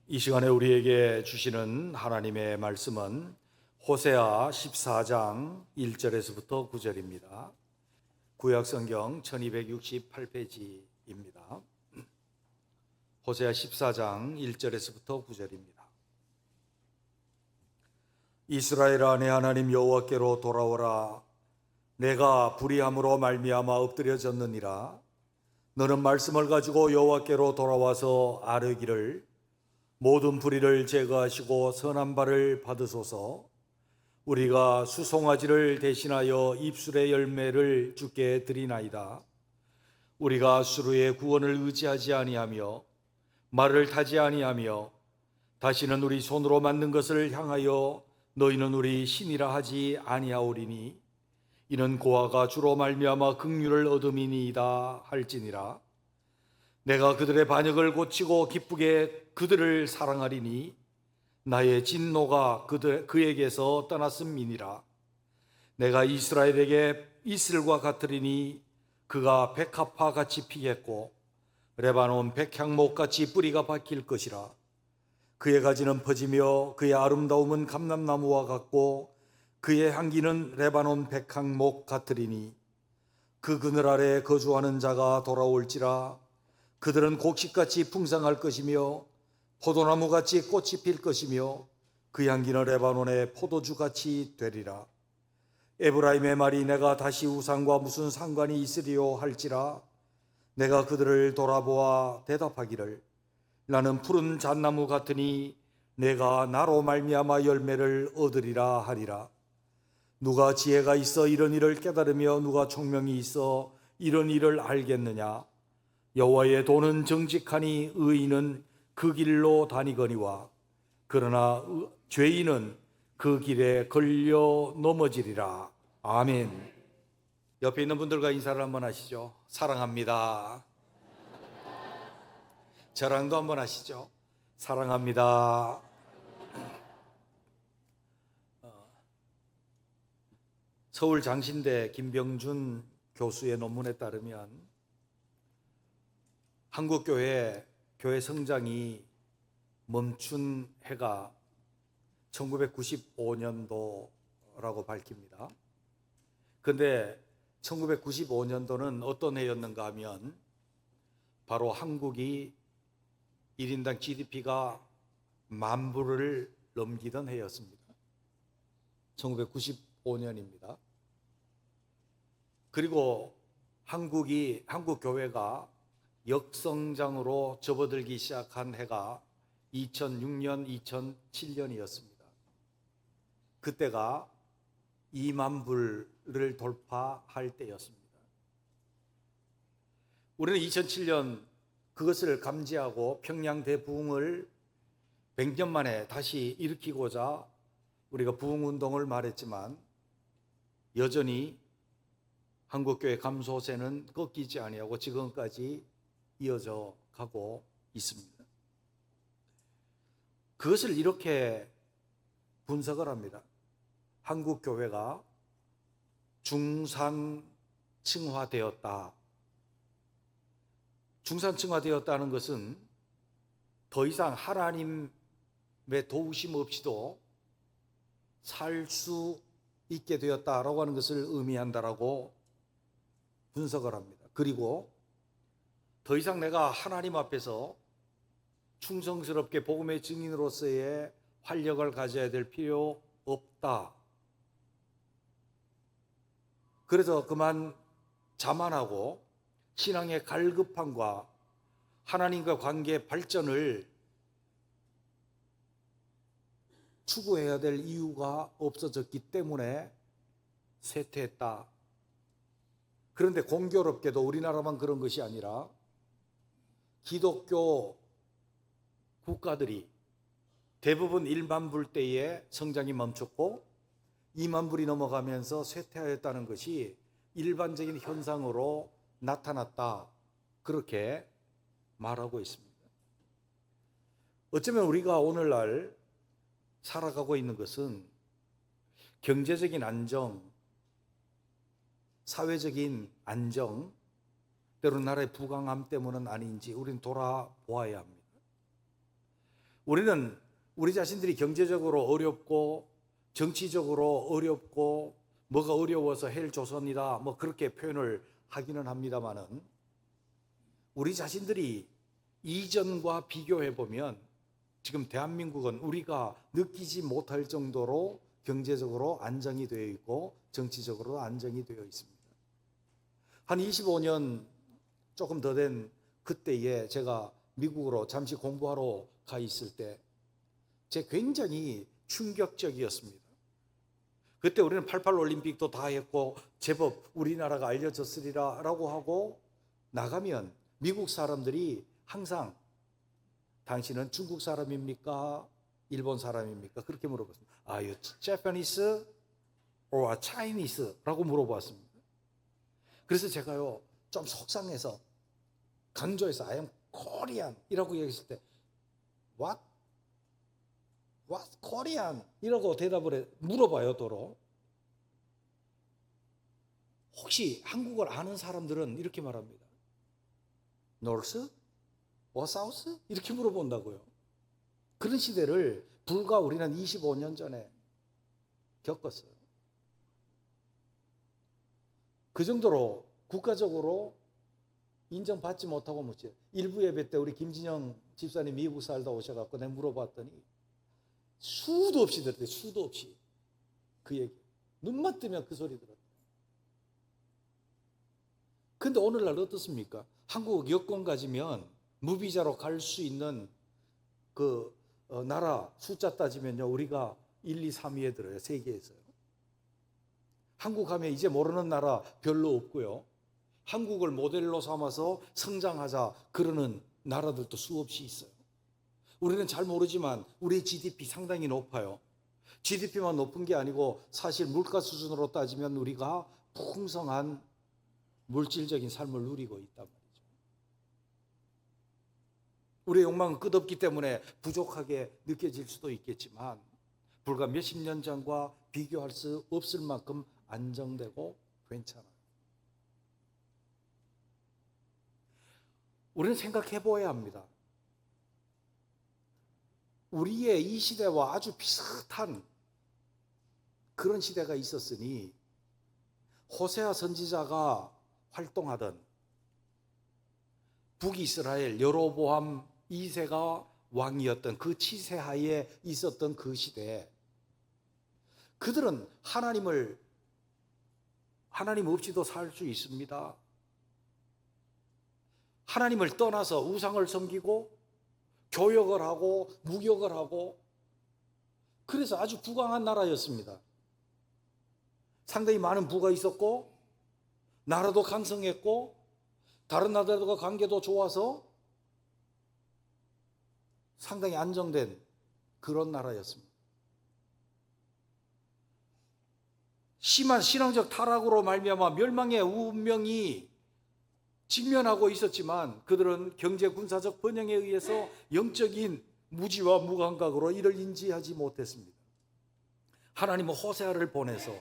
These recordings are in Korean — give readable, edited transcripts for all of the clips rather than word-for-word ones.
이 시간에 우리에게 주시는 하나님의 말씀은 호세아 14장 1절에서부터 9절입니다. 구약성경 1268페이지입니다. 호세아 14장 1절에서부터 9절입니다. 이스라엘아, 내 하나님 여호와께로 돌아오라. 내가 불의함으로 말미암아 엎드려졌느니라. 너는 말씀을 가지고 여호와께로 돌아와서 아뢰기를, 모든 불의를 제거하시고 선한 바를 받으소서. 우리가 수송아지를 대신하여 입술의 열매를 주께 드리나이다. 우리가 수르의 구원을 의지하지 아니하며 말을 타지 아니하며 다시는 우리 손으로 만든 것을 향하여 너희는 우리 신이라 하지 아니하오리니, 이는 고아가 주로 말미암아 긍휼을 얻음이니이다 할지니라. 내가 그들의 반역을 고치고 기쁘게 그들을 사랑하리니 나의 진노가 그에게서 떠났음이니라. 내가 이스라엘에게 이슬과 같으리니 그가 백합화 같이 피겠고 레바논 백향목 같이 뿌리가 박힐 것이라. 그의 가지는 퍼지며 그의 아름다움은 감람나무와 같고 그의 향기는 레바논 백향목 같으리니, 그 그늘 아래 거주하는 자가 돌아올지라. 그들은 곡식같이 풍성할 것이며 포도나무같이 꽃이 필 것이며 그 향기는 레바논의 포도주같이 되리라. 에브라임의 말이 내가 다시 우상과 무슨 상관이 있으리요 할지라. 내가 그들을 돌아보아 대답하기를, 나는 푸른 잣나무 같으니 내가 나로 말미암아 열매를 얻으리라 하리라. 누가 지혜가 있어 이런 일을 깨달으며 누가 총명이 있어 이런 일을 알겠느냐. 여호와의 도는 정직하니 의인은 그 길로 다니거니와 그러나 죄인은 그 길에 걸려 넘어지리라. 아멘. 옆에 있는 분들과 인사를 한번 하시죠. 사랑합니다. 저랑도 한번 하시죠. 사랑합니다. 서울 장신대 김병준 교수의 논문에 따르면 한국교회 성장이 멈춘 해가 1995년도라고 밝힙니다. 그런데 1995년도는 어떤 해였는가 하면 바로 한국이 1인당 GDP가 10,000불을 넘기던 해였습니다. 1995년입니다. 그리고 한국교회가 역성장으로 접어들기 시작한 해가 2006년, 2007년이었습니다. 그때가 20,000불을 돌파할 때였습니다. 우리는 2007년 그것을 감지하고 평양 대부흥을 100년 만에 다시 일으키고자 우리가 부흥운동을 말했지만 여전히 한국교회 감소세는 꺾이지 아니하고 지금까지 이어져 가고 있습니다. 그것을 이렇게 분석을 합니다. 한국교회가 중산층화되었다. 중산층화되었다는 것은 더 이상 하나님의 도우심 없이도 살 수 있게 되었다라고 하는 것을 의미한다라고 분석을 합니다. 그리고 더 이상 내가 하나님 앞에서 충성스럽게 복음의 증인으로서의 활력을 가져야 될 필요 없다. 그래서 그만 자만하고 신앙의 갈급함과 하나님과 관계의 발전을 추구해야 될 이유가 없어졌기 때문에 쇠퇴했다. 그런데 공교롭게도 우리나라만 그런 것이 아니라 기독교 국가들이 대부분 10,000불 때에 성장이 멈췄고 20,000불이 넘어가면서 쇠퇴하였다는 것이 일반적인 현상으로 나타났다. 그렇게 말하고 있습니다. 어쩌면 우리가 오늘날 살아가고 있는 것은 경제적인 안정, 사회적인 안정, 때로는 나라의 부강함 때문은 아닌지 우리는 돌아보아야 합니다. 우리는 우리 자신들이 경제적으로 어렵고 정치적으로 어렵고 뭐가 어려워서 헬조선이다 뭐 그렇게 표현을 하기는 합니다마는, 우리 자신들이 이전과 비교해 보면 지금 대한민국은 우리가 느끼지 못할 정도로 경제적으로 안정이 되어 있고 정치적으로 안정이 되어 있습니다. 한 25년 조금 더 된 그때에 제가 미국으로 잠시 공부하러 가 있을 때 굉장히 충격적이었습니다. 그때 우리는 88 올림픽도 다 했고 제법 우리나라가 알려졌으리라 라고 하고 나가면 미국 사람들이 항상 당신은 중국 사람입니까? 일본 사람입니까? 그렇게 물어봤습니다. Are you Japanese or Chinese? 라고 물어봤습니다. 그래서 제가요 좀 속상해서 강조해서 I am Korean 이라고 얘기했을 때 What? What Korean? 이라고 물어봐요 도로. 혹시 한국어를 아는 사람들은 이렇게 말합니다. North? or South? 이렇게 물어본다고요. 그런 시대를 불과 우리는 25년 전에 겪었어요. 그 정도로 국가적으로 인정받지 못하고 묻지. 일부 예배 때 우리 김진영 집사님 미국 살다 오셔갖고 내가 물어봤더니 수도 없이 들었대. 수도 없이 그 얘기. 눈만 뜨면 그 소리 들었대. 근데 오늘날 어떻습니까? 한국 여권 가지면 무비자로 갈 수 있는 그 나라 숫자 따지면요 우리가 1, 2, 3위에 들어요. 세계에서요. 한국 하면 이제 모르는 나라 별로 없고요. 한국을 모델로 삼아서 성장하자 그러는 나라들도 수없이 있어요. 우리는 잘 모르지만 우리 GDP 상당히 높아요. GDP만 높은 게 아니고 사실 물가 수준으로 따지면 우리가 풍성한 물질적인 삶을 누리고 있단 말이죠. 우리의 욕망은 끝없기 때문에 부족하게 느껴질 수도 있겠지만 불과 몇십 년 전과 비교할 수 없을 만큼 안정되고 괜찮아요. 우리는 생각해 보아야 합니다. 우리의 이 시대와 아주 비슷한 그런 시대가 있었으니 호세아 선지자가 활동하던 북이스라엘 여로보암 2세가 왕이었던 그 치세하에 있었던 그 시대에 그들은 하나님 없이도 살 수 있습니다. 하나님을 떠나서 우상을 섬기고 교역을 하고 무역을 하고 그래서 아주 부강한 나라였습니다. 상당히 많은 부가 있었고 나라도 강성했고 다른 나라들과 관계도 좋아서 상당히 안정된 그런 나라였습니다. 심한 신앙적 타락으로 말미암아 멸망의 운명이 직면하고 있었지만 그들은 경제 군사적 번영에 의해서 영적인 무지와 무감각으로 이를 인지하지 못했습니다. 하나님은 호세아를 보내서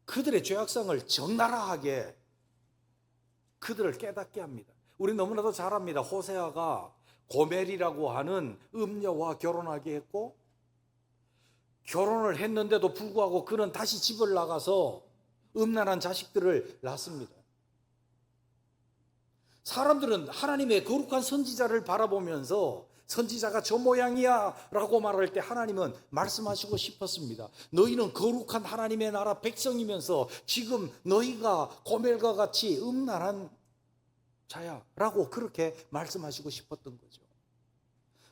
그들의 죄악성을 적나라하게 그들을 깨닫게 합니다. 우리 너무나도 잘 압니다. 호세아가 고멜이라고 하는 음녀와 결혼하게 했고 결혼을 했는데도 불구하고 그는 다시 집을 나가서 음란한 자식들을 낳습니다. 사람들은 하나님의 거룩한 선지자를 바라보면서 선지자가 저 모양이야 라고 말할 때 하나님은 말씀하시고 싶었습니다. 너희는 거룩한 하나님의 나라 백성이면서 지금 너희가 고멜과 같이 음란한 자야 라고 그렇게 말씀하시고 싶었던 거죠.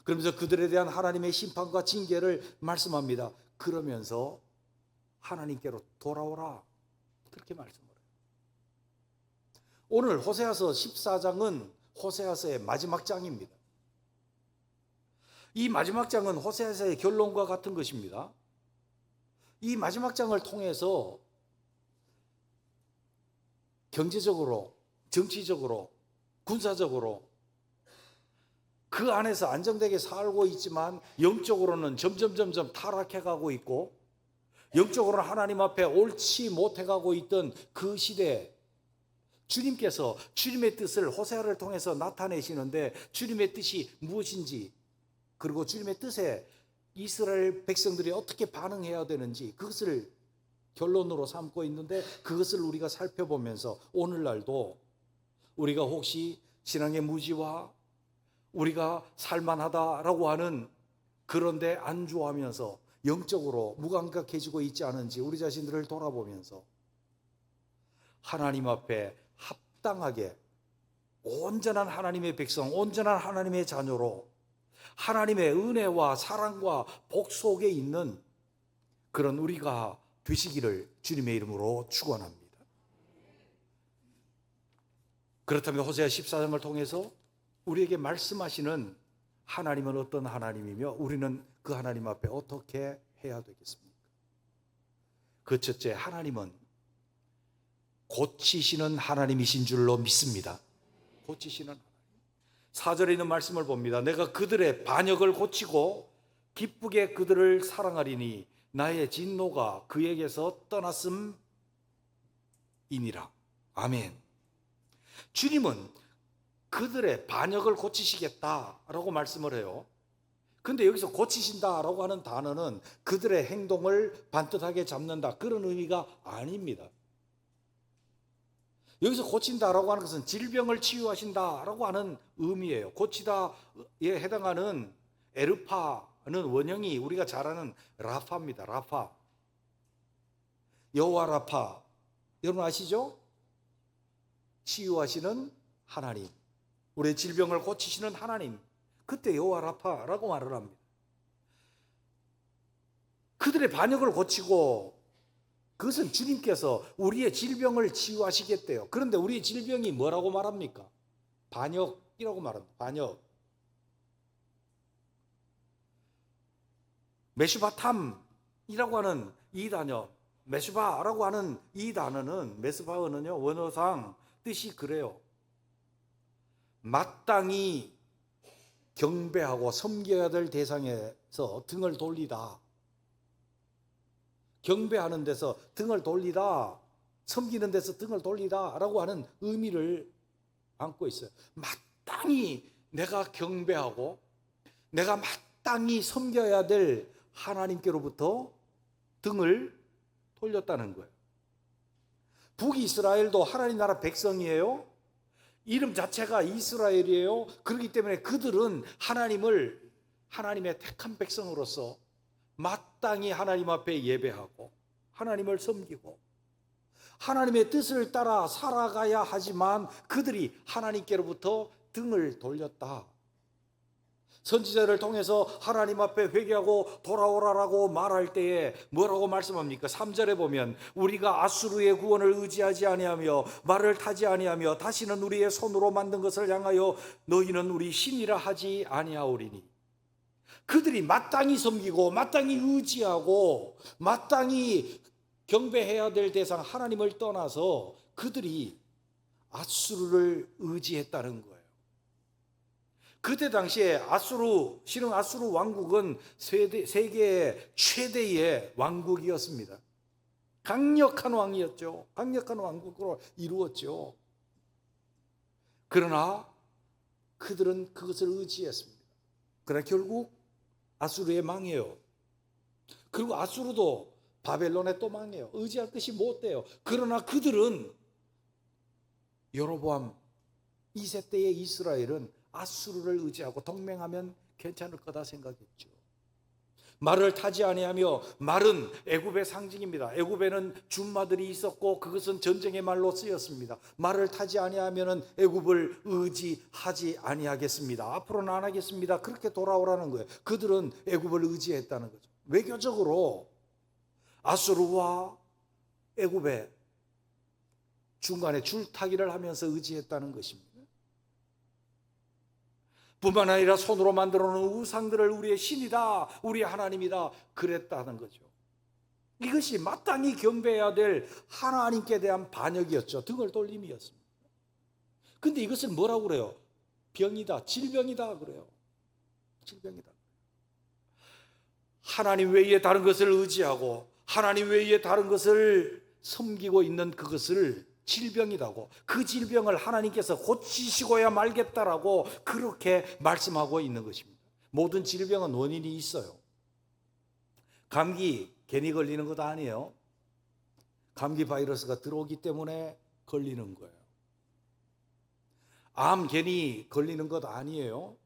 그러면서 그들에 대한 하나님의 심판과 징계를 말씀합니다. 그러면서 하나님께로 돌아오라 그렇게 말씀을 해요. 오늘 호세아서 14장은 호세아서의 마지막 장입니다. 이 마지막 장은 호세아서의 결론과 같은 것입니다. 이 마지막 장을 통해서 경제적으로, 정치적으로, 군사적으로 그 안에서 안정되게 살고 있지만 영적으로는 점점 타락해가고 있고 영적으로는 하나님 앞에 옳지 못해가고 있던 그 시대 주님께서 주님의 뜻을 호세아를 통해서 나타내시는데 주님의 뜻이 무엇인지, 그리고 주님의 뜻에 이스라엘 백성들이 어떻게 반응해야 되는지 그것을 결론으로 삼고 있는데, 그것을 우리가 살펴보면서 오늘날도 우리가 혹시 신앙의 무지와 우리가 살만하다라고 하는 그런데 안주하면서 영적으로 무감각해지고 있지 않은지 우리 자신들을 돌아보면서 하나님 앞에 합당하게 온전한 하나님의 백성, 온전한 하나님의 자녀로 하나님의 은혜와 사랑과 복 속에 있는 그런 우리가 되시기를 주님의 이름으로 축원합니다. 그렇다면 호세아 14장을 통해서 우리에게 말씀하시는 하나님은 어떤 하나님이며 우리는 그 하나님 앞에 어떻게 해야 되겠습니까? 그 첫째, 하나님은 고치시는 하나님이신 줄로 믿습니다. 고치시는 하나님. 4절에 있는 말씀을 봅니다. 내가 그들의 반역을 고치고 기쁘게 그들을 사랑하리니 나의 진노가 그에게서 떠났음이니라. 아멘. 주님은 그들의 반역을 고치시겠다라고 말씀을 해요. 근데 여기서 고치신다라고 하는 단어는 그들의 행동을 반듯하게 잡는다, 그런 의미가 아닙니다. 여기서 고친다라고 하는 것은 질병을 치유하신다라고 하는 의미예요. 고치다에 해당하는 에르파는 원형이 우리가 잘 아는 라파입니다. 라파. 여호와 라파. 여러분 아시죠? 치유하시는 하나님, 우리의 질병을 고치시는 하나님, 그때 여호와 라파라고 말을 합니다. 그들의 반역을 고치고, 그것은 주님께서 우리의 질병을 치유하시겠대요. 그런데 우리의 질병이 뭐라고 말합니까? 반역이라고 말합니다. 반역. 메슈바탐이라고 하는 이 단어, 메슈바라고 하는 이 단어는, 메스바어는요, 원어상 뜻이 그래요. 마땅히 경배하고 섬겨야 될 대상에서 등을 돌리다, 경배하는 데서 등을 돌리다, 섬기는 데서 등을 돌리다 라고 하는 의미를 안고 있어요. 마땅히 내가 경배하고 내가 마땅히 섬겨야 될 하나님께로부터 등을 돌렸다는 거예요. 북이스라엘도 하나님 나라 백성이에요. 이름 자체가 이스라엘이에요. 그렇기 때문에 그들은 하나님의 택한 백성으로서 마땅히 하나님 앞에 예배하고 하나님을 섬기고 하나님의 뜻을 따라 살아가야 하지만 그들이 하나님께로부터 등을 돌렸다. 선지자를 통해서 하나님 앞에 회개하고 돌아오라라고 말할 때에 뭐라고 말씀합니까? 3절에 보면 우리가 아수르의 구원을 의지하지 아니하며 말을 타지 아니하며 다시는 우리의 손으로 만든 것을 향하여 너희는 우리 신이라 하지 아니하오리니. 그들이 마땅히 섬기고 마땅히 의지하고 마땅히 경배해야 될 대상 하나님을 떠나서 그들이 아수르를 의지했다는 거예요. 그때 당시에 신흥 아수르 왕국은 세계의 최대의 왕국이었습니다. 강력한 왕이었죠. 강력한 왕국으로 이루었죠. 그러나 그들은 그것을 의지했습니다. 그러나 결국 아수르에 망해요. 그리고 아수르도 바벨론에 또 망해요. 의지할 것이 못 돼요. 그러나 그들은 여로보암 2세 때의 이스라엘은 아수르를 의지하고 동맹하면 괜찮을 거다 생각했죠. 말을 타지 아니하며, 말은 애굽의 상징입니다. 애굽에는 준마들이 있었고 그것은 전쟁의 말로 쓰였습니다. 말을 타지 아니하면은 애굽을 의지하지 아니하겠습니다. 앞으로는 안 하겠습니다. 그렇게 돌아오라는 거예요. 그들은 애굽을 의지했다는 거죠. 외교적으로 아수르와 애굽의 중간에 줄타기를 하면서 의지했다는 것입니다. 뿐만 아니라 손으로 만들어 놓은 우상들을 우리의 신이다, 우리의 하나님이다 그랬다는 거죠. 이것이 마땅히 경배해야 될 하나님께 대한 반역이었죠. 등을 돌림이었습니다. 근데 이것을 뭐라고 그래요? 병이다, 질병이다 그래요. 질병이다. 하나님 외에 다른 것을 의지하고 하나님 외에 다른 것을 섬기고 있는 그것을 질병이라고, 그 질병을 하나님께서 고치시고야 말겠다라고 그렇게 말씀하고 있는 것입니다. 모든 질병은 원인이 있어요. 감기 괜히 걸리는 것도 아니에요. 감기 바이러스가 들어오기 때문에 걸리는 거예요. 암 괜히 걸리는 것 아니에요.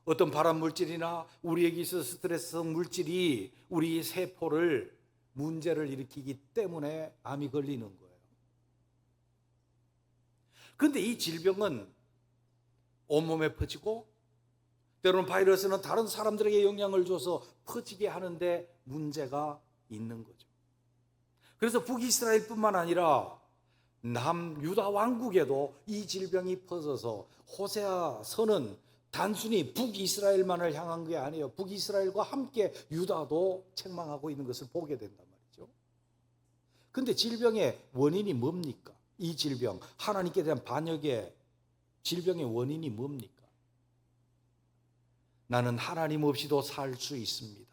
어떤 발암 물질이나 우리에게 있어서 스트레스성 물질이 우리 세포를 문제를 일으키기 때문에 암이 걸리는 거예요. 그런데 이 질병은 온몸에 퍼지고 때로는 바이러스는 다른 사람들에게 영향을 줘서 퍼지게 하는데 문제가 있는 거죠. 그래서 북이스라엘뿐만 아니라 남유다 왕국에도 이 질병이 퍼져서 호세아서는 단순히 북이스라엘만을 향한 게 아니에요. 북이스라엘과 함께 유다도 책망하고 있는 것을 보게 된단 말이죠. 그런데 질병의 원인이 뭡니까? 이 질병, 하나님께 대한 반역의 질병의 원인이 뭡니까? 나는 하나님 없이도 살 수 있습니다.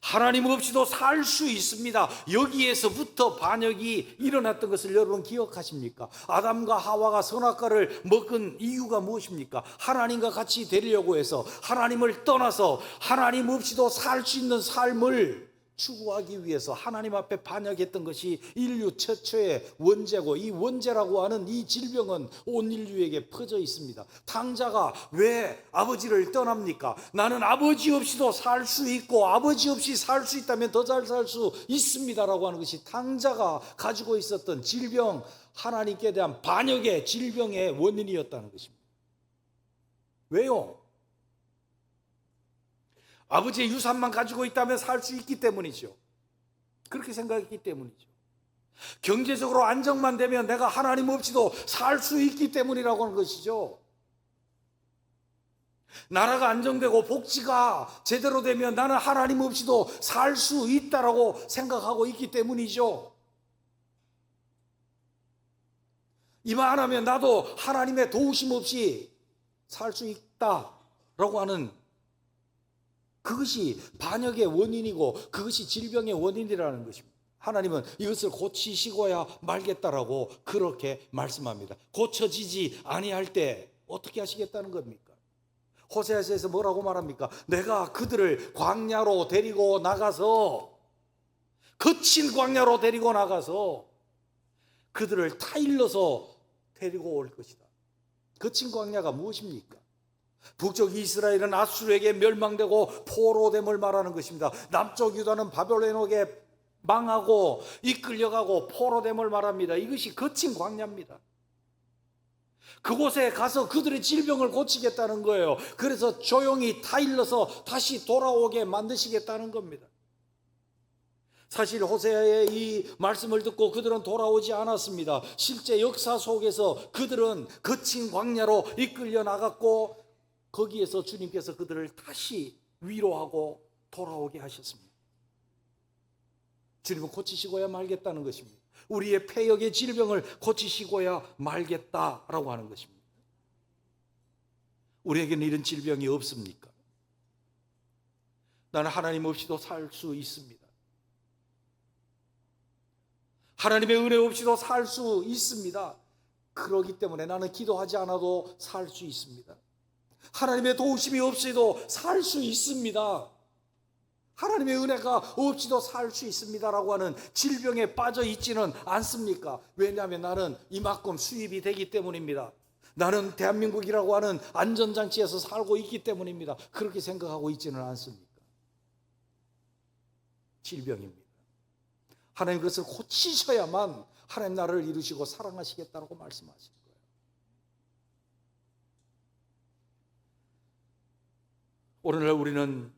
하나님 없이도 살 수 있습니다. 여기에서부터 반역이 일어났던 것을 여러분 기억하십니까? 아담과 하와가 선악과를 먹은 이유가 무엇입니까? 하나님과 같이 되려고 해서, 하나님을 떠나서 하나님 없이도 살 수 있는 삶을 추구하기 위해서 하나님 앞에 반역했던 것이 인류 최초의 원죄고, 이 원죄라고 하는 이 질병은 온 인류에게 퍼져 있습니다. 탕자가 왜 아버지를 떠납니까? 나는 아버지 없이도 살 수 있고 아버지 없이 살 수 있다면 더 잘 살 수 있습니다라고 하는 것이 탕자가 가지고 있었던 질병, 하나님께 대한 반역의 질병의 원인이었다는 것입니다. 왜요? 아버지의 유산만 가지고 있다면 살 수 있기 때문이죠. 그렇게 생각했기 때문이죠. 경제적으로 안정만 되면 내가 하나님 없이도 살 수 있기 때문이라고 하는 것이죠. 나라가 안정되고 복지가 제대로 되면 나는 하나님 없이도 살 수 있다라고 생각하고 있기 때문이죠. 이만하면 나도 하나님의 도우심 없이 살 수 있다라고 하는, 그것이 반역의 원인이고 그것이 질병의 원인이라는 것입니다. 하나님은 이것을 고치시고야 말겠다라고 그렇게 말씀합니다. 고쳐지지 아니할 때 어떻게 하시겠다는 겁니까? 호세아서에서 뭐라고 말합니까? 내가 그들을 광야로 데리고 나가서, 거친 광야로 데리고 나가서 그들을 타일러서 데리고 올 것이다. 거친 광야가 무엇입니까? 북쪽 이스라엘은 아수르에게 멸망되고 포로됨을 말하는 것입니다. 남쪽 유다는 바벨론에게 망하고 이끌려가고 포로됨을 말합니다. 이것이 거친 광야입니다. 그곳에 가서 그들의 질병을 고치겠다는 거예요. 그래서 조용히 타일러서 다시 돌아오게 만드시겠다는 겁니다. 사실 호세아의 이 말씀을 듣고 그들은 돌아오지 않았습니다. 실제 역사 속에서 그들은 거친 광야로 이끌려 나갔고 거기에서 주님께서 그들을 다시 위로하고 돌아오게 하셨습니다. 주님은 고치시고야 말겠다는 것입니다. 우리의 폐역의 질병을 고치시고야 말겠다라고 하는 것입니다. 우리에게는 이런 질병이 없습니까? 나는 하나님 없이도 살 수 있습니다. 하나님의 은혜 없이도 살 수 있습니다. 그러기 때문에 나는 기도하지 않아도 살 수 있습니다. 하나님의 도우심이 없이도 살 수 있습니다. 하나님의 은혜가 없이도 살 수 있습니다라고 하는 질병에 빠져 있지는 않습니까? 왜냐하면 나는 이만큼 수입이 되기 때문입니다. 나는 대한민국이라고 하는 안전장치에서 살고 있기 때문입니다. 그렇게 생각하고 있지는 않습니까? 질병입니다. 하나님 그것을 고치셔야만 하나님 나라를 이루시고 사랑하시겠다고 말씀하신 거예요. 오늘날 우리는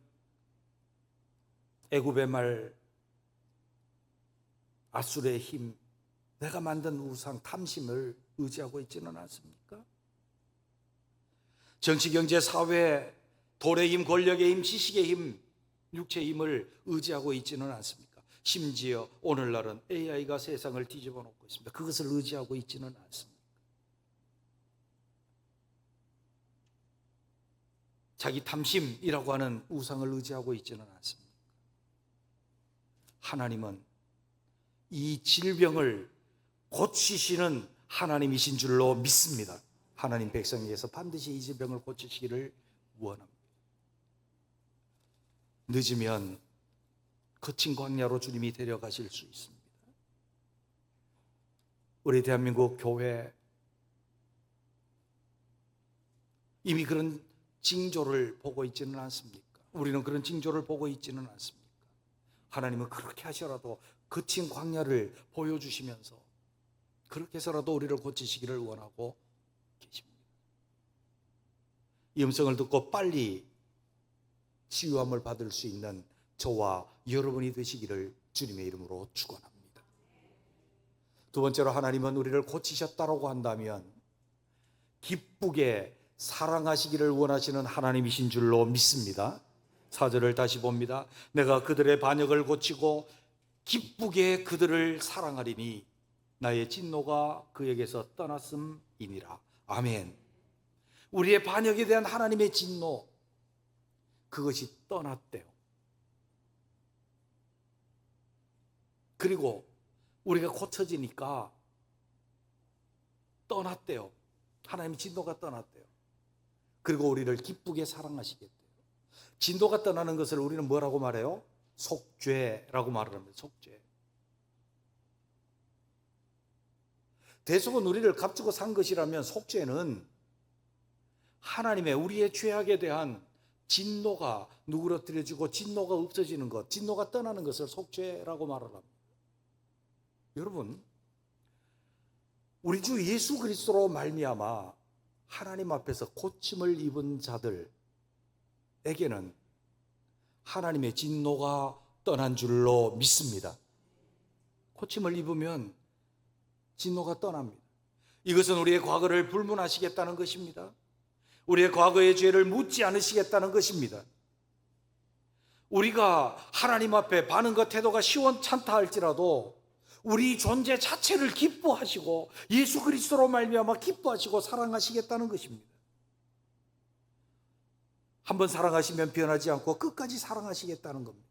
애굽의 말, 아수르의 힘, 내가 만든 우상 탐심을 의지하고 있지는 않습니까? 정치, 경제, 사회, 돌의 힘, 권력의 힘, 지식의 힘, 육체의 힘을 의지하고 있지는 않습니까? 심지어 오늘날은 AI가 세상을 뒤집어 놓고 있습니다. 그것을 의지하고 있지는 않습니다. 자기 탐심이라고 하는 우상을 의지하고 있지는 않습니다. 하나님은 이 질병을 고치시는 하나님이신 줄로 믿습니다. 하나님 백성에게서 반드시 이 질병을 고치시기를 원합니다. 늦으면 거친 광야로 주님이 데려가실 수 있습니다. 우리 대한민국 교회 이미 그런 징조를 보고 있지는 않습니까? 우리는 그런 징조를 보고 있지는 않습니까? 하나님은 그렇게 하셔라도 거친 광야를 보여주시면서 그렇게 해서라도 우리를 고치시기를 원하고 계십니다. 이 음성을 듣고 빨리 치유함을 받을 수 있는 저와 여러분이 되시기를 주님의 이름으로 축원합니다. 두 번째로, 하나님은 우리를 고치셨다고 한다면 기쁘게 사랑하시기를 원하시는 하나님이신 줄로 믿습니다. 4절을 다시 봅니다. 내가 그들의 반역을 고치고 기쁘게 그들을 사랑하리니 나의 진노가 그에게서 떠났음이니라. 아멘. 우리의 반역에 대한 하나님의 진노, 그것이 떠났대요. 그리고 우리가 고쳐지니까 떠났대요. 하나님의 진노가 떠났대요. 그리고 우리를 기쁘게 사랑하시겠대요. 진노가 떠나는 것을 우리는 뭐라고 말해요? 속죄라고 말을 합니다. 속죄. 대속은 우리를 값주고 산 것이라면 속죄는 하나님의 우리의 죄악에 대한 진노가 누그러뜨려지고 진노가 없어지는 것, 진노가 떠나는 것을 속죄라고 말을 합니다. 여러분, 우리 주 예수 그리스도로 말미암아 하나님 앞에서 고침을 입은 자들에게는 하나님의 진노가 떠난 줄로 믿습니다. 고침을 입으면 진노가 떠납니다. 이것은 우리의 과거를 불문하시겠다는 것입니다. 우리의 과거의 죄를 묻지 않으시겠다는 것입니다. 우리가 하나님 앞에 반응과 태도가 시원찮다 할지라도 우리 존재 자체를 기뻐하시고 예수 그리스도로 말미암아 기뻐하시고 사랑하시겠다는 것입니다. 한번 사랑하시면 변하지 않고 끝까지 사랑하시겠다는 겁니다.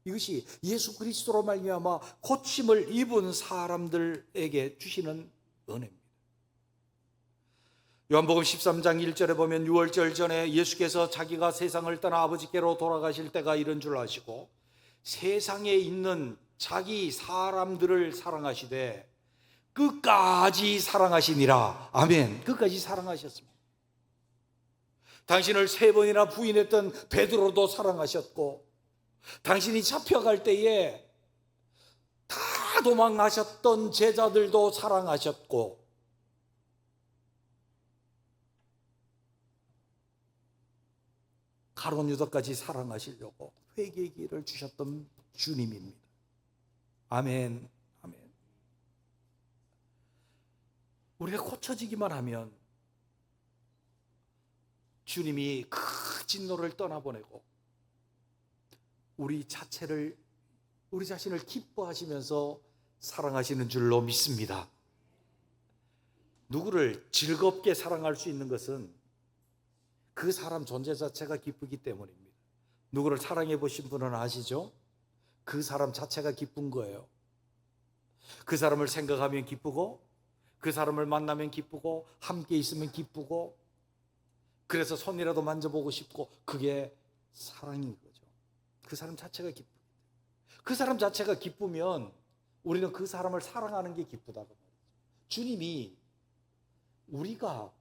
이것이 예수 그리스도로 말미암아 고침을 입은 사람들에게 주시는 은혜입니다. 요한복음 13장 1절에 보면 유월절 전에 예수께서 자기가 세상을 떠나 아버지께로 돌아가실 때가 이런 줄 아시고 세상에 있는 자기 사람들을 사랑하시되 끝까지 사랑하시니라. 아멘. 끝까지 사랑하셨습니다. 당신을 3번이나 부인했던 베드로도 사랑하셨고, 당신이 잡혀갈 때에 다 도망가셨던 제자들도 사랑하셨고, 가룟 유다까지 사랑하시려고 회개의 기회를 주셨던 주님입니다. 아멘. 아멘. 우리가 고쳐지기만 하면 주님이 그 진노를 떠나보내고 우리 자신을 기뻐하시면서 사랑하시는 줄로 믿습니다. 누구를 즐겁게 사랑할 수 있는 것은 그 사람 존재 자체가 기쁘기 때문입니다. 누구를 사랑해 보신 분은 아시죠? 그 사람 자체가 기쁜 거예요. 그 사람을 생각하면 기쁘고, 그 사람을 만나면 기쁘고, 함께 있으면 기쁘고, 그래서 손이라도 만져보고 싶고, 그게 사랑인 거죠. 그 사람 자체가 기쁘다. 그 사람 자체가 기쁘면 우리는 그 사람을 사랑하는 게 기쁘다고 말이죠. 주님이 우리가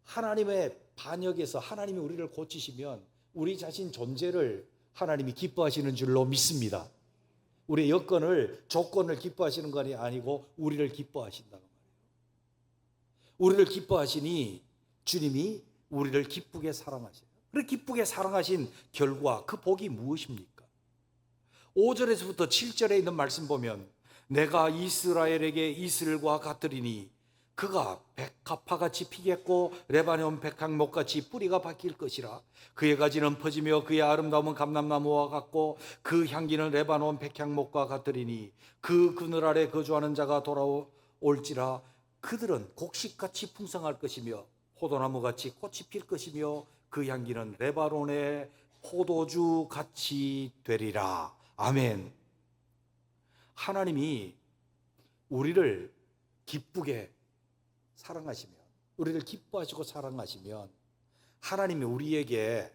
하나님의 반역에서 하나님이 우리를 고치시면 우리 자신 존재를 하나님이 기뻐하시는 줄로 믿습니다. 우리의 여건을, 조건을 기뻐하시는 것이 아니고 우리를 기뻐하신다는 말이에요. 우리를 기뻐하시니 주님이 우리를 기쁘게 사랑하셔요. 그렇게 기쁘게 사랑하신 결과 그 복이 무엇입니까? 5절에서부터 7절에 있는 말씀 보면 내가 이스라엘에게 이슬과 같으리니 그가 백합화같이 피겠고 레바논 백향목같이 뿌리가 박힐 것이라. 그의 가지는 퍼지며 그의 아름다움은 감람나무와 같고 그 향기는 레바논 백향목과 같으리니 그 그늘 아래 거주하는 자가 돌아올지라. 그들은 곡식같이 풍성할 것이며 포도나무같이 꽃이 필 것이며 그 향기는 레바논의 포도주같이 되리라. 아멘. 하나님이 우리를 기쁘게 사랑하시면, 우리를 기뻐하시고 사랑하시면 하나님이 우리에게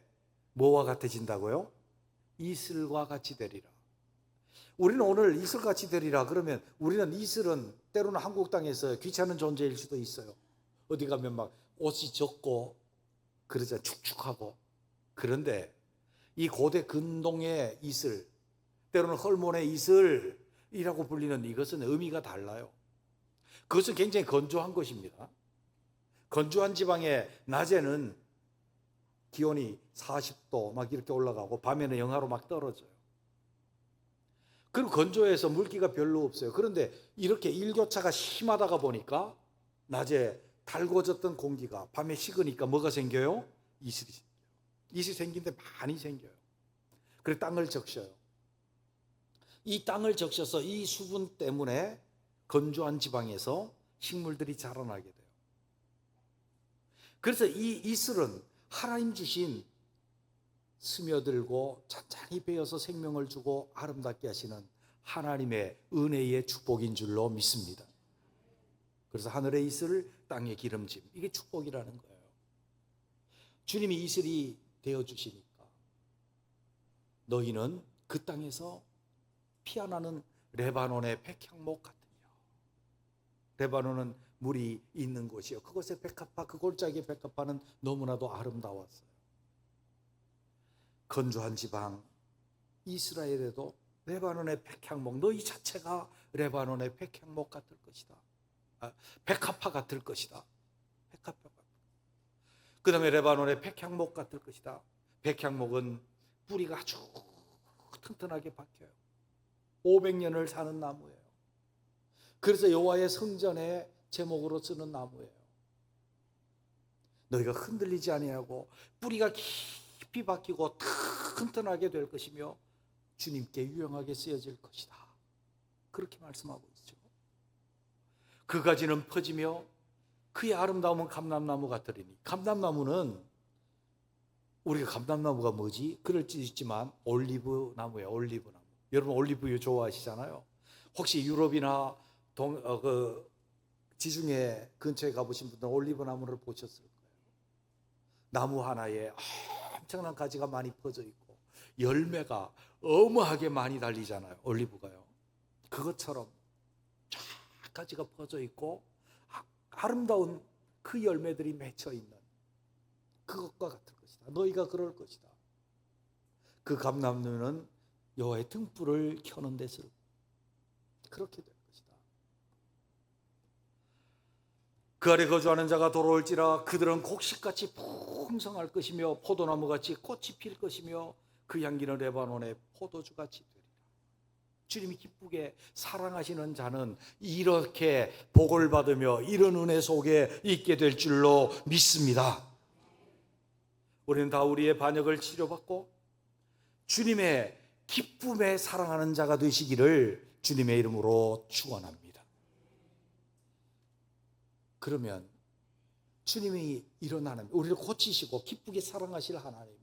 뭐와 같아진다고요? 이슬과 같이 되리라. 우리는 오늘 이슬같이 되리라 그러면 우리는 이슬은 때로는 한국 땅에서 귀찮은 존재일 수도 있어요. 어디 가면 막 옷이 젖고 그러자 축축하고. 그런데 이 고대 근동의 이슬, 때로는 헐몬의 이슬이라고 불리는 이것은 의미가 달라요. 그것은 굉장히 건조한 것입니다. 건조한 지방에 낮에는 기온이 40도 막 이렇게 올라가고 밤에는 영하로 막 떨어져요. 그리고 건조해서 물기가 별로 없어요. 그런데 이렇게 일교차가 심하다가 보니까 낮에 달궈졌던 공기가 밤에 식으니까 뭐가 생겨요? 이슬이 생겨요. 이슬이 생기는데 많이 생겨요. 그래서 땅을 적셔요. 이 땅을 적셔서 이 수분 때문에 건조한 지방에서 식물들이 자라나게 돼요. 그래서 이 이슬은 하나님 주신 스며들고 잔잔히 베어서 생명을 주고 아름답게 하시는 하나님의 은혜의 축복인 줄로 믿습니다. 그래서 하늘의 이슬, 땅의 기름짐, 이게 축복이라는 거예요. 주님이 이슬이 되어주시니까 너희는 그 땅에서 피어나는 레바논의 백향목 같으며, 레바논은 물이 있는 곳이요, 그곳의 백합화, 그 골짜기의 백합화는 너무나도 아름다웠어요. 건조한 지방 이스라엘에도 레바논의 백향목, 너희 자체가 레바논의 백향목 같을 것이다. 백합화 같을 것이다. 백합화. 그 다음에 레바논의 백향목 같을 것이다. 백향목은 뿌리가 아주 튼튼하게 박혀요. 500년을 사는 나무예요. 그래서 여호와의 성전의 제목으로 쓰는 나무예요. 너희가 흔들리지 아니하고 뿌리가 깊이 박히고 튼튼하게 될 것이며 주님께 유용하게 쓰여질 것이다. 그렇게 말씀하고 있죠. 그 가지는 퍼지며 그의 아름다움은 감람나무 같으리니. 감람나무는 우리가 감람나무가 뭐지? 그럴 수 있지만 올리브 나무예요. 올리브 나무. 여러분 올리브유 좋아하시잖아요. 혹시 유럽이나 지중해 근처에 가보신 분들은 올리브 나무를 보셨을 거예요. 나무 하나에 엄청난 가지가 많이 퍼져 있고 열매가 어마하게 많이 달리잖아요. 올리브가요. 그것처럼 쫙 가지가 퍼져 있고 아름다운 그 열매들이 맺혀 있는 그것과 같을 것이다. 너희가 그럴 것이다. 그 감람나무는 여호와의 등불을 켜는 데서 그렇게 될 것이다. 그 아래 거주하는 자가 돌아올지라 그들은 곡식같이 풍성할 것이며 포도나무같이 꽃이 필 것이며 그 향기는 레바논의 포도주같이 되리라. 주님이 기쁘게 사랑하시는 자는 이렇게 복을 받으며 이런 은혜 속에 있게 될 줄로 믿습니다. 우리는 다 우리의 반역을 치료받고 주님의 기쁨에 사랑하는 자가 되시기를 주님의 이름으로 축원합니다. 그러면 주님이 일어나는, 우리를 고치시고 기쁘게 사랑하실 하나님이에요.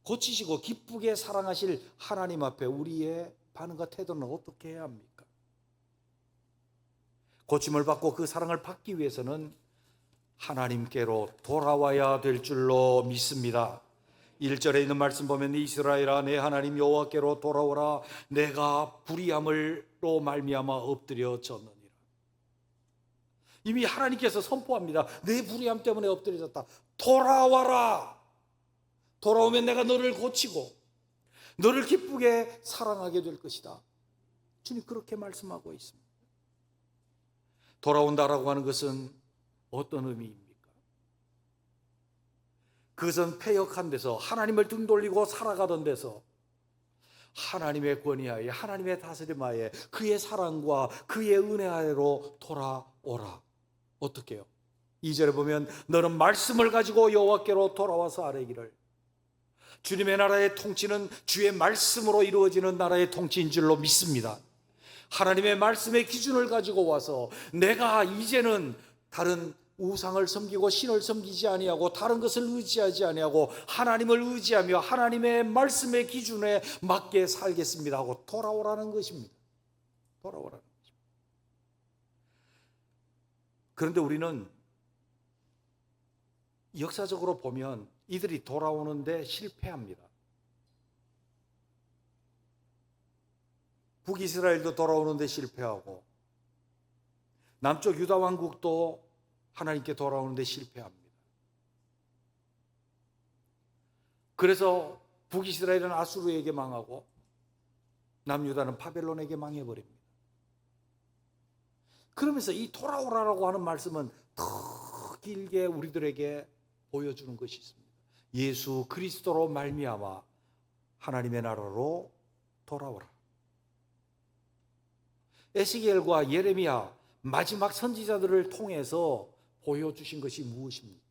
고치시고 기쁘게 사랑하실 하나님 앞에 우리의 반응과 태도는 어떻게 해야 합니까? 고침을 받고 그 사랑을 받기 위해서는 하나님께로 돌아와야 될 줄로 믿습니다. 1절에 있는 말씀 보면 이스라엘아 내 하나님 여호와께로 돌아오라 내가 불의함으로 말미암아 엎드려졌느니라. 이미 하나님께서 선포합니다. 내 불의함 때문에 엎드려졌다. 돌아와라. 돌아오면 내가 너를 고치고 너를 기쁘게 사랑하게 될 것이다. 주님 그렇게 말씀하고 있습니다. 돌아온다라고 하는 것은 어떤 의미입니까? 그것은 패역한 데서 하나님을 등 돌리고 살아가던 데서 하나님의 권위하에 하나님의 다스림하에 그의 사랑과 그의 은혜하에로 돌아오라. 어떻게 해요? 2절에 보면 너는 말씀을 가지고 여호와께로 돌아와서 아뢰기를. 주님의 나라의 통치는 주의 말씀으로 이루어지는 나라의 통치인 줄로 믿습니다. 하나님의 말씀의 기준을 가지고 와서 내가 이제는 다른 우상을 섬기고 신을 섬기지 아니하고 다른 것을 의지하지 아니하고 하나님을 의지하며 하나님의 말씀의 기준에 맞게 살겠습니다 하고 돌아오라는 것입니다. 돌아오라는 것입니다. 그런데 우리는 역사적으로 보면 이들이 돌아오는데 실패합니다. 북이스라엘도 돌아오는데 실패하고 남쪽 유다 왕국도 하나님께 돌아오는데 실패합니다. 그래서 북이스라엘은 아수르에게 망하고 남유다는 바벨론에게 망해버립니다. 그러면서 이 돌아오라라고 하는 말씀은 더 길게 우리들에게 보여주는 것이 있습니다. 예수 그리스도로 말미암아 하나님의 나라로 돌아오라. 에스겔과 예레미야 마지막 선지자들을 통해서 보여주신 것이 무엇입니까?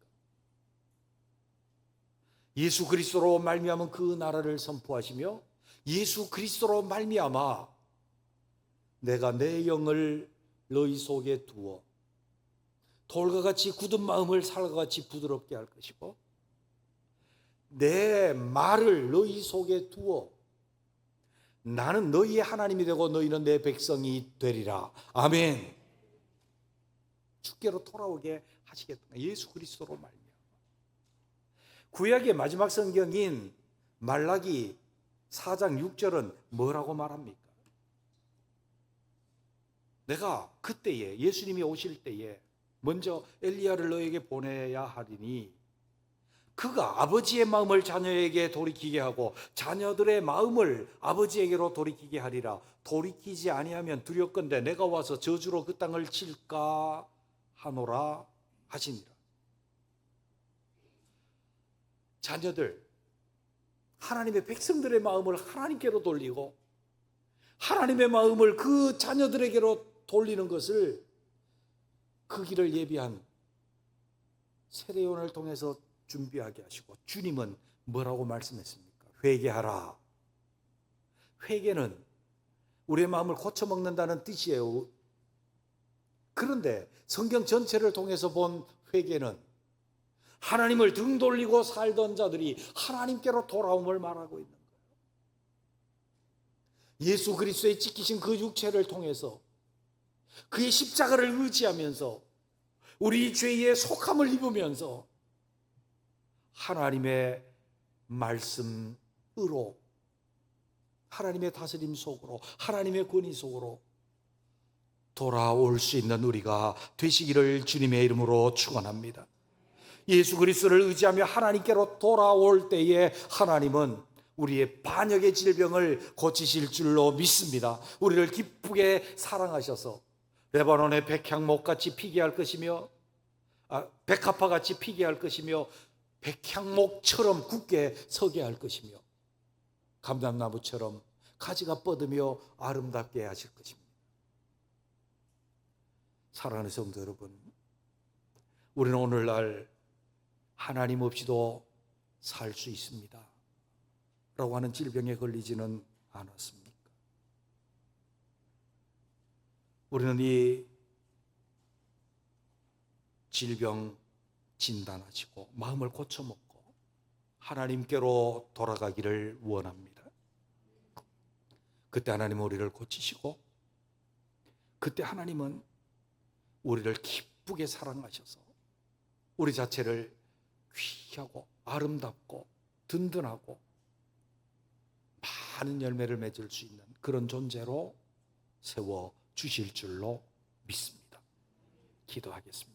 예수 그리스도로 말미암은 그 나라를 선포하시며 예수 그리스도로 말미암아 내가 내 영을 너희 속에 두어 돌과 같이 굳은 마음을 살과 같이 부드럽게 할 것이고 내 말을 너희 속에 두어 나는 너희의 하나님이 되고 너희는 내 백성이 되리라. 아멘. 주께로 돌아오게 하시겠다. 예수 그리스도로 말미암아. 구약의 마지막 성경인 말라기 4장 6절은 뭐라고 말합니까? 내가 그때에 예수님이 오실 때에 먼저 엘리야를 너에게 보내야 하리니 그가 아버지의 마음을 자녀에게 돌이키게 하고 자녀들의 마음을 아버지에게로 돌이키게 하리라. 돌이키지 아니하면 두렵건대 내가 와서 저주로 그 땅을 칠까 하노라 하시니라. 자녀들, 하나님의 백성들의 마음을 하나님께로 돌리고 하나님의 마음을 그 자녀들에게로 돌리는 것을 그 길을 예비한 세례요한을 통해서 준비하게 하시고 주님은 뭐라고 말씀했습니까? 회개하라. 회개는 우리의 마음을 고쳐먹는다는 뜻이에요. 그런데 성경 전체를 통해서 본 회개는 하나님을 등 돌리고 살던 자들이 하나님께로 돌아옴을 말하고 있는 거예요. 예수 그리스도의 지키신 그 육체를 통해서 그의 십자가를 의지하면서 우리 죄의 속함을 입으면서 하나님의 말씀으로 하나님의 다스림 속으로 하나님의 권위 속으로 돌아올 수 있는 우리가 되시기를 주님의 이름으로 축원합니다. 예수 그리스도를 의지하며 하나님께로 돌아올 때에 하나님은 우리의 반역의 질병을 고치실 줄로 믿습니다. 우리를 기쁘게 사랑하셔서 레바논의 백향목같이 피게 할 것이며 백합화같이 피게 할 것이며 백향목처럼 굳게 서게 할 것이며 감람나무처럼 가지가 뻗으며 아름답게 하실 것입니다. 사랑하는 성도 여러분, 우리는 오늘날 하나님 없이도 살 수 있습니다 라고 하는 질병에 걸리지는 않았습니까? 우리는 이 질병 진단하시고 마음을 고쳐먹고 하나님께로 돌아가기를 원합니다. 그때 하나님은 우리를 고치시고 그때 하나님은 우리를 기쁘게 사랑하셔서 우리 자체를 귀하고 아름답고 든든하고 많은 열매를 맺을 수 있는 그런 존재로 세워주실 줄로 믿습니다. 기도하겠습니다.